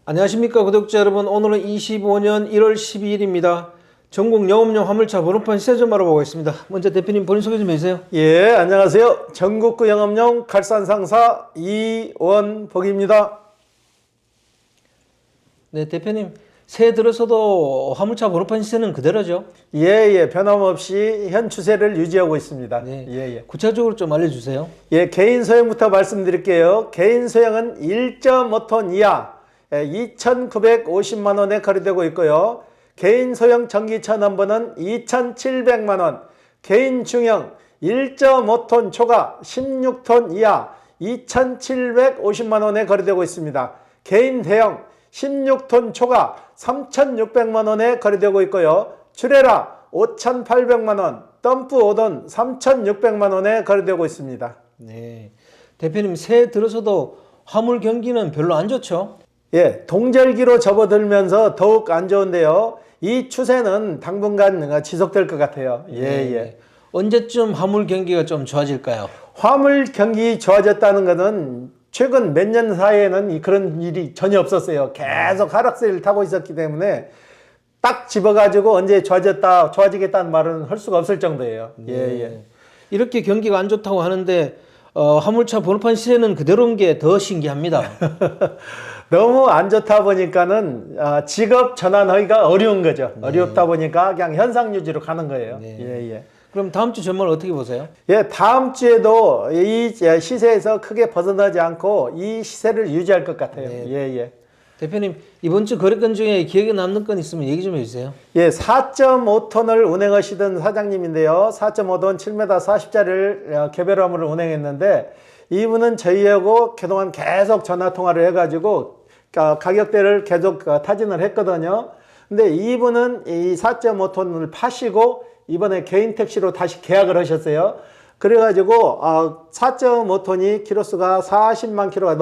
안녕하십니까 구독자 여러분. 오늘은 25년 1월 12일입니다. 전국 영업용 화물차 번호판 시세 좀 알아보겠습니다. 먼저 대표님 본인 소개 좀 해주세요. 예, 안녕하세요. 전국구 영업용 칼산상사 이원복입니다. 네, 대표님 새해 들어서도 화물차 번호판 시세는 그대로죠? 예, 변함없이 현 추세를 유지하고 있습니다. 네. 예. 구체적으로 좀 알려주세요. 예, 개인 소형부터 말씀드릴게요. 개인 소형은 1.5톤 이하 2,950만 원에 거래되고 있고요. 개인 소형 전기차 넘버는 2,700만 원. 개인 중형 1.5톤 초과 16톤 이하 2,750만 원에 거래되고 있습니다. 개인 대형 16톤 초과 3,600만 원에 거래되고 있고요. 트레라 5,800만 원, 덤프 5돈 3,600만 원에 거래되고 있습니다. 네, 대표님 새해 들어서도 화물 경기는 별로 안 좋죠? 예, 동절기로 접어들면서 더욱 안 좋은데요. 이 추세는 당분간 지속될 것 같아요. 예. 언제쯤 화물 경기가 좀 좋아질까요? 화물 경기 좋아졌다는 것은 최근 몇 년 사이에는 그런 일이 전혀 없었어요. 계속 하락세를 타고 있었기 때문에 딱 집어가지고 언제 좋아지겠다는 말은 할 수가 없을 정도예요. 예. 이렇게 경기가 안 좋다고 하는데 화물차 번호판 시세는 그대로인 게 더 신기합니다. 너무 안 좋다 보니까는 직업 전환하기가 어려운 거죠. 어렵다 보니까 그냥 현상 유지로 가는 거예요. 예. 그럼 다음 주 전망을 어떻게 보세요? 예, 다음 주에도 이 시세에서 크게 벗어나지 않고 이 시세를 유지할 것 같아요. 예. 대표님 이번 주 거래건 중에 기억에 남는 건 있으면 얘기 좀 해주세요. 예, 4.5톤을 운행하시던 사장님인데요. 4.5톤 7m 40짜리를 개별 화물을 운행했는데 이분은 저희하고 그동안 계속 전화 통화를 해가지고 가격대를 계속 타진을 했거든요. 근데 이분은 이 4.5톤을 파시고 이번에 개인 택시로 다시 계약을 하셨어요. 그래가지고 4.5톤이 키로수가 40만 키로가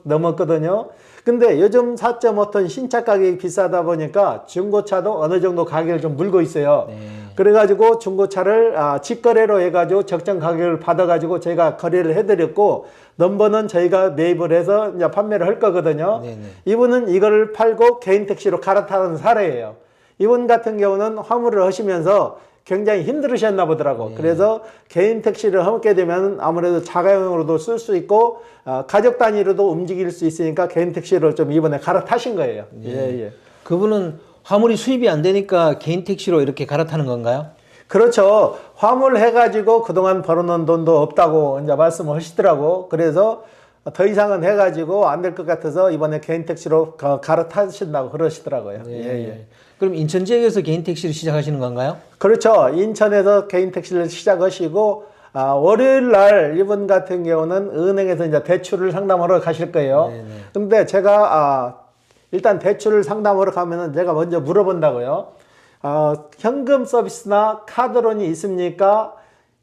넘었거든요. 근데 요즘 4.5톤 신차 가격이 비싸다 보니까 중고차도 어느 정도 가격을 좀 물고 있어요. 그래가지고 중고차를 직거래로 해가지고 적정 가격을 받아가지고 저희가 거래를 해드렸고 넘버는 저희가 매입을 해서 이제 판매를 할 거거든요. 이분은 이걸 팔고 개인 택시로 갈아타는 사례예요. 이분 같은 경우는 화물을 하시면서 굉장히 힘들으셨나 보더라고. 그래서 개인 택시를 하게 되면 아무래도 자가용으로도 쓸 수 있고 가족 단위로도 움직일 수 있으니까 개인 택시를 좀 이번에 갈아타신 거예요. 예. 그분은 화물이 수입이 안 되니까 개인 택시로 이렇게 갈아타는 건가요? 그렇죠. 화물 해가지고 그동안 벌어놓은 돈도 없다고 이제 말씀을 하시더라고. 그래서 더 이상은 해가지고 안 될 것 같아서 이번에 개인 택시로 갈아타신다고 그러시더라고요. 예. 그럼 인천 지역에서 개인 택시를 시작하시는 건가요? 그렇죠. 인천에서 개인 택시를 시작하시고 월요일 날 이분 같은 경우는 은행에서 이제 대출을 상담하러 가실 거예요. 근데 제가 일단 대출을 상담하러 가면은 제가 먼저 물어본다고요. 현금 서비스나 카드론이 있습니까?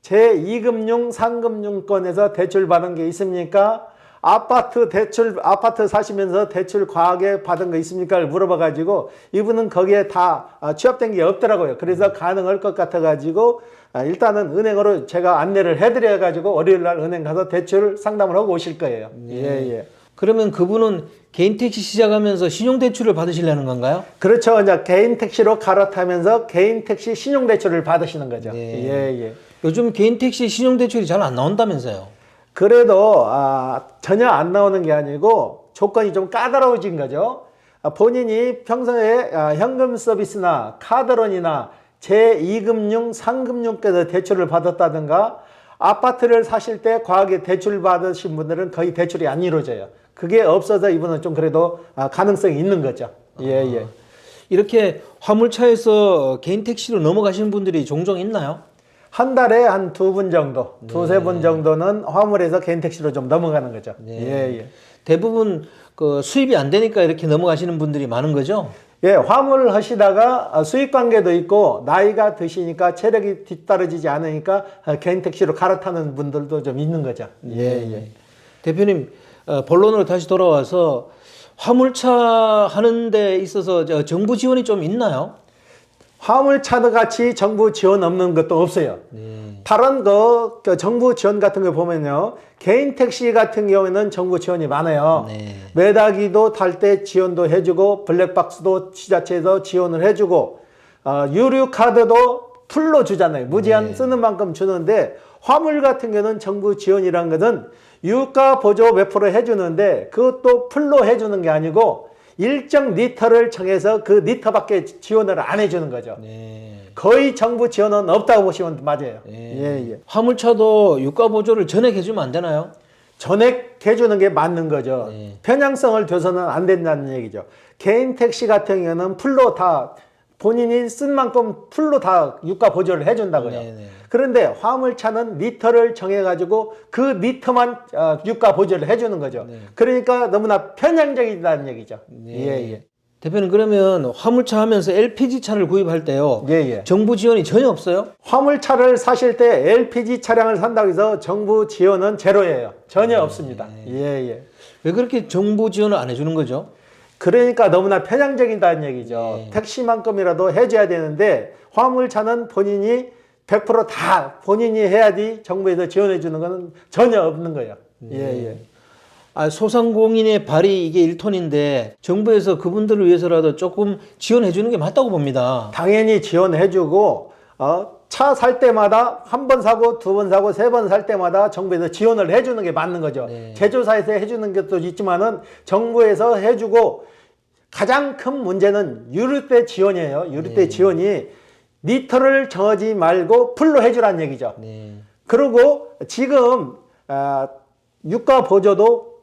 제2금융, 3금융권에서 대출 받은 게 있습니까? 아파트 사시면서 대출 과하게 받은 거 있습니까?를 물어봐가지고 이분은 거기에 다 취업된 게 없더라고요. 그래서 가능할 것 같아가지고 일단은 은행으로 제가 안내를 해드려가지고 월요일날 은행 가서 대출 상담을 하고 오실 거예요. 예. 그러면 그분은 개인 택시 시작하면서 신용대출을 받으시려는 건가요? 그렇죠. 이제 개인 택시로 갈아타면서 개인 택시 신용대출을 받으시는 거죠. 예. 요즘 개인 택시 신용대출이 잘 안 나온다면서요? 그래도 전혀 안 나오는 게 아니고 조건이 좀 까다로워진 거죠. 본인이 평소에 현금 서비스나 카드론이나 제2금융, 3금융께서 대출을 받았다든가 아파트를 사실 때 과하게 대출 받으신 분들은 거의 대출이 안 이루어져요. 그게 없어서 이분은 좀 그래도 가능성이 있는 거죠. 예. 이렇게 화물차에서 개인 택시로 넘어가시는 분들이 종종 있나요? 한 달에 한 2분 정도, 두세 분 정도는 화물에서 개인 택시로 좀 넘어가는 거죠. 예. 대부분 그 수입이 안 되니까 이렇게 넘어가시는 분들이 많은 거죠? 예, 화물을 하시다가 수익 관계도 있고 나이가 드시니까 체력이 뒤따라지지 않으니까 개인 택시로 갈아타는 분들도 좀 있는 거죠. 예. 대표님, 본론으로 다시 돌아와서 화물차 하는 데 있어서 정부 지원이 좀 있나요? 화물차도 같이 정부 지원 없는 것도 없어요. 다른 그 정부 지원 같은 거 보면요. 개인 택시 같은 경우에는 정부 지원이 많아요. 네. 매다기도 탈 때 지원도 해주고 블랙박스도 지자체에서 지원을 해주고 유류 카드도 풀로 주잖아요. 무제한 쓰는 만큼 주는데 화물 같은 경우는 정부 지원이란 것은 유가 보조 몇 프로 해주는데 그것도 풀로 해주는 게 아니고 일정 리터를 정해서 그 리터밖에 지원을 안 해주는 거죠. 네. 거의 정부 지원은 없다고 보시면 맞아요. 예, 예. 화물차도 유가 보조를 전액해주면 안 되나요? 전액해주는 게 맞는 거죠. 네. 편향성을 둬서는 안 된다는 얘기죠. 개인 택시 같은 경우는 풀로 다 본인이 쓴 만큼 풀로 다 유가 보조를 해준다고요. 네네. 그런데 화물차는 리터를 정해가지고 그 리터만 유가 보조를 해주는 거죠. 네. 그러니까 너무나 편향적이다는 얘기죠. 네. 예, 예. 대표님 그러면 화물차 하면서 LPG 차를 구입할 때요. 예, 예. 정부 지원이 전혀 없어요? 화물차를 사실 때 LPG 차량을 산다고 해서 정부 지원은 제로예요. 전혀 없습니다. 예, 예. 왜 그렇게 정부 지원을 안 해주는 거죠? 그러니까 너무나 편향적이다는 얘기죠. 네. 택시만큼이라도 해줘야 되는데 화물차는 본인이 100%다 본인이 해야지 정부에서 지원해 주는 건 전혀 없는 거예요. 예, 예. 아, 소상공인의 발이 이게 1톤인데 정부에서 그분들을 위해서라도 조금 지원해 주는 게 맞다고 봅니다. 당연히 지원해 주고 차 살 때마다 한 번 사고 두 번 사고 세 번 살 때마다 정부에서 지원을 해 주는 게 맞는 거죠. 네. 제조사에서 해 주는 것도 있지만은 정부에서 해 주고 가장 큰 문제는 유류세 지원이에요. 유류세 지원이 리터를 정하지 말고 풀로 해주라는 얘기죠. 네. 그리고 지금 유가 보조도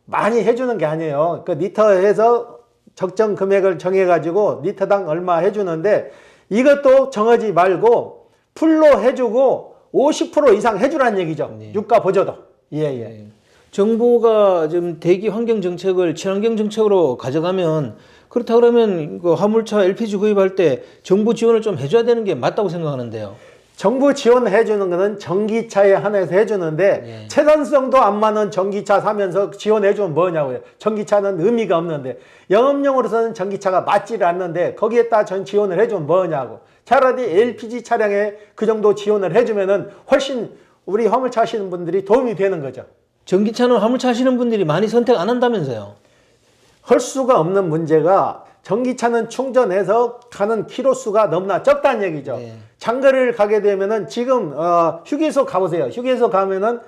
많이 해주는 게 아니에요. 그 리터에서 적정 금액을 정해가지고 리터당 얼마 해주는데 이것도 정하지 말고 풀로 해주고 50% 이상 해주라는 얘기죠. 네. 유가 보조도. 예, 예. 네. 정부가 지금 대기 환경 정책을 친환경 정책으로 가져가면 그렇다 그러면 그 화물차 LPG 구입할 때 정부 지원을 좀 해줘야 되는 게 맞다고 생각하는데요. 정부 지원해 주는 거는 전기차에 한해서 해주는데 네. 채단성도 안 맞는 전기차 사면서 지원해 주면 뭐냐고요. 전기차는 의미가 없는데 영업용으로서는 전기차가 맞지를 않는데 거기에다 전 지원을 해주면 뭐냐고. 차라리 LPG 차량에 그 정도 지원을 해주면은 훨씬 우리 화물차 하시는 분들이 도움이 되는 거죠. 전기차는 화물차 하시는 분들이 많이 선택 안 한다면서요. 할 수가 없는 문제가 전기차는 충전해서 가는 키로수가 너무나 적다는 얘기죠. 네. 장거리를 가게 되면은 지금 휴게소 가보세요. 휴게소 가면은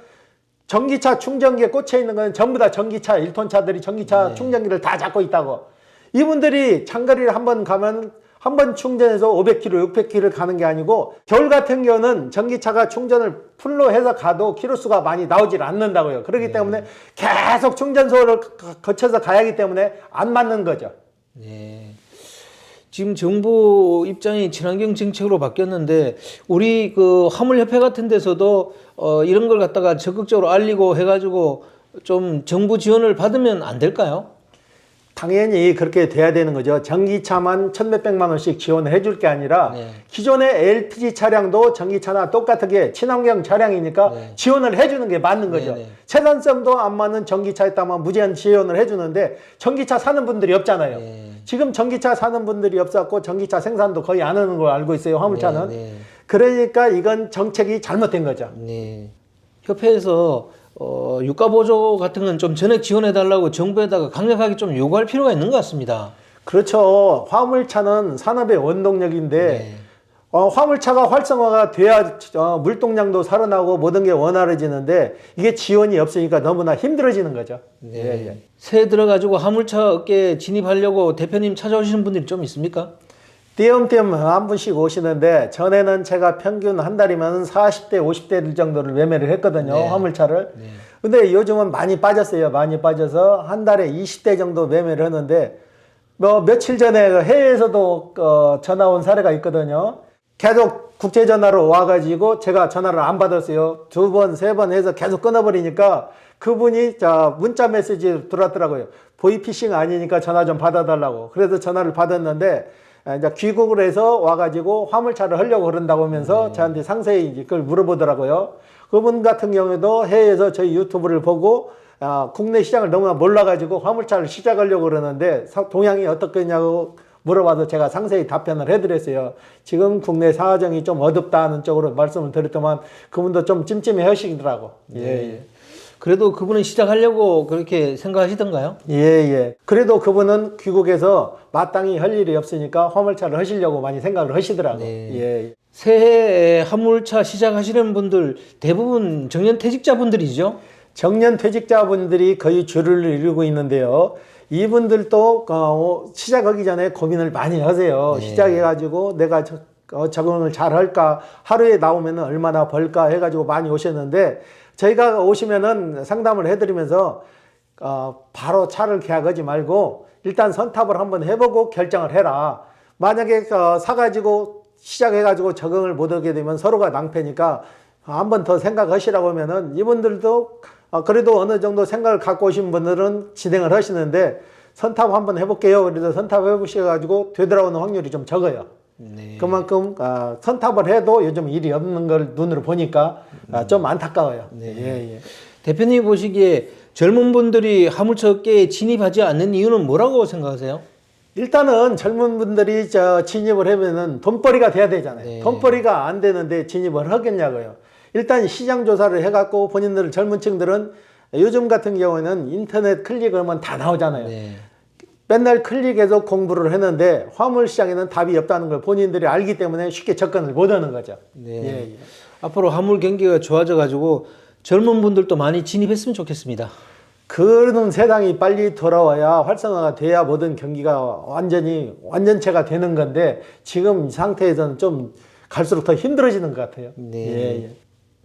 전기차 충전기에 꽂혀 있는 건 전부 다 전기차 1톤 차들이 전기차 충전기를 다 잡고 있다고. 이분들이 장거리를 한번 가면 한 번 충전해서 500km, 600km를 가는 게 아니고 겨울 같은 경우는 전기차가 충전을 풀로 해서 가도 키로수가 많이 나오질 않는다고요. 그렇기 때문에 계속 충전소를 거쳐서 가야 하기 때문에 안 맞는 거죠. 네. 지금 정부 입장이 친환경 정책으로 바뀌었는데 우리 그 화물협회 같은 데서도 이런 걸 갖다가 적극적으로 알리고 해가지고 좀 정부 지원을 받으면 안 될까요? 당연히 그렇게 돼야 되는 거죠. 전기차만 천몇백만 원씩 지원을 해줄 게 아니라 네. 기존의 LPG 차량도 전기차나 똑같게 친환경 차량이니까 지원을 해주는 게 맞는 거죠. 네. 채단성도 안 맞는 전기차에 따면 무제한 지원을 해주는데 전기차 사는 분들이 없잖아요. 지금 전기차 사는 분들이 없었고 전기차 생산도 거의 안 하는 걸 알고 있어요. 화물차는. 그러니까 이건 정책이 잘못된 거죠. 네. 협회에서 유가 보조 같은 건 좀 전액 지원해 달라고 정부에다가 강력하게 좀 요구할 필요가 있는 것 같습니다. 그렇죠. 화물차는 산업의 원동력인데 화물차가 활성화가 돼야 물동량도 살아나고 모든 게 원활해지는데 이게 지원이 없으니까 너무나 힘들어지는 거죠. 네. 새해 들어가지고 화물차 업계에 진입하려고 대표님 찾아오시는 분들이 좀 있습니까? 띄엄띄엄 한 분씩 오시는데 전에는 제가 평균 한 달이면 40대 50대 정도를 매매를 했거든요. 화물차를. 근데 요즘은 많이 빠졌어요. 많이 빠져서 한 달에 20대 정도 매매를 하는데 뭐 며칠 전에 해외에서도 전화 온 사례가 있거든요. 계속 국제 전화로 와가지고 제가 전화를 안 받았어요. 두 번, 세 번 해서 계속 끊어버리니까 그분이 문자 메시지 들어왔더라고요. 보이피싱 아니니까 전화 좀 받아달라고. 그래서 전화를 받았는데 이제 귀국을 해서 와가지고 화물차를 하려고 그런다고 하면서 저한테 상세히 그걸 물어보더라고요. 그분 같은 경우에도 해외에서 저희 유튜브를 보고 국내 시장을 너무나 몰라가지고 화물차를 시작하려고 그러는데 동향이 어떻겠냐고 물어봐서 제가 상세히 답변을 해드렸어요. 지금 국내 사정이 좀 어둡다는 쪽으로 말씀을 드렸더만 그분도 좀 찜찜해 하시더라고. 예. 그래도 그분은 시작하려고 그렇게 생각하시던가요? 예. 그래도 그분은 귀국에서 마땅히 할 일이 없으니까 화물차를 하시려고 많이 생각을 하시더라고. 네. 예. 새해에 화물차 시작하시는 분들 대부분 정년퇴직자분들이죠? 정년퇴직자분들이 거의 주를 이루고 있는데요. 이분들도 시작하기 전에 고민을 많이 하세요. 네. 시작해가지고 내가 적응을 잘 할까, 하루에 나오면 얼마나 벌까 해가지고 많이 오셨는데 저희가 오시면은 상담을 해드리면서 바로 차를 계약하지 말고 일단 선탑을 한번 해보고 결정을 해라. 만약에 사가지고 시작해가지고 적응을 못하게 되면 서로가 낭패니까 한 번 더 생각하시라고 하면은 이분들도 그래도 어느 정도 생각을 갖고 오신 분들은 진행을 하시는데 선탑 한번 해볼게요. 그래서 선탑 해보셔가지고 되돌아오는 확률이 좀 적어요. 네. 그만큼 선탑을 해도 요즘 일이 없는 걸 눈으로 보니까 좀 안타까워요. 네. 대표님 보시기에 젊은 분들이 화물차 업계에 진입하지 않는 이유는 뭐라고 생각하세요? 일단은 젊은 분들이 진입을 하면은 돈벌이가 돼야 되잖아요. 네. 돈벌이가 안 되는데 진입을 하겠냐고요. 일단 시장 조사를 해갖고 본인들 젊은 층들은 요즘 같은 경우에는 인터넷 클릭하면 다 나오잖아요. 네. 맨날 클릭해서 공부를 했는데 화물 시장에는 답이 없다는 걸 본인들이 알기 때문에 쉽게 접근을 못 하는 거죠. 네. 예. 앞으로 화물 경기가 좋아져 가지고 젊은 분들도 많이 진입했으면 좋겠습니다. 그런 세상이 빨리 돌아와야 활성화가 돼야 모든 경기가 완전체가 되는 건데 지금 이 상태에서는 좀 갈수록 더 힘들어지는 것 같아요. 네.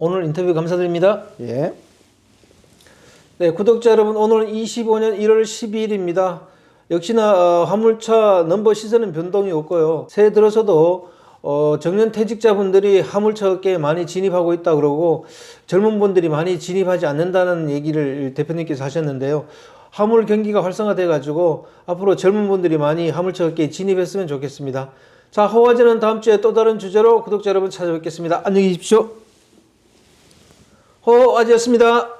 오늘 인터뷰 감사드립니다. 예. 네, 구독자 여러분, 오늘은 25년 1월 12일입니다. 역시나 화물차 넘버 시세는 변동이 없고요. 새해 들어서도 정년퇴직자분들이 화물차 업계에 많이 진입하고 있다 그러고 젊은 분들이 많이 진입하지 않는다는 얘기를 대표님께서 하셨는데요. 화물 경기가 활성화돼 가지고 앞으로 젊은 분들이 많이 화물차 업계에 진입했으면 좋겠습니다. 자, 호화제는 다음 주에 또 다른 주제로 구독자 여러분 찾아뵙겠습니다. 안녕히 계십시오. 호화제였습니다.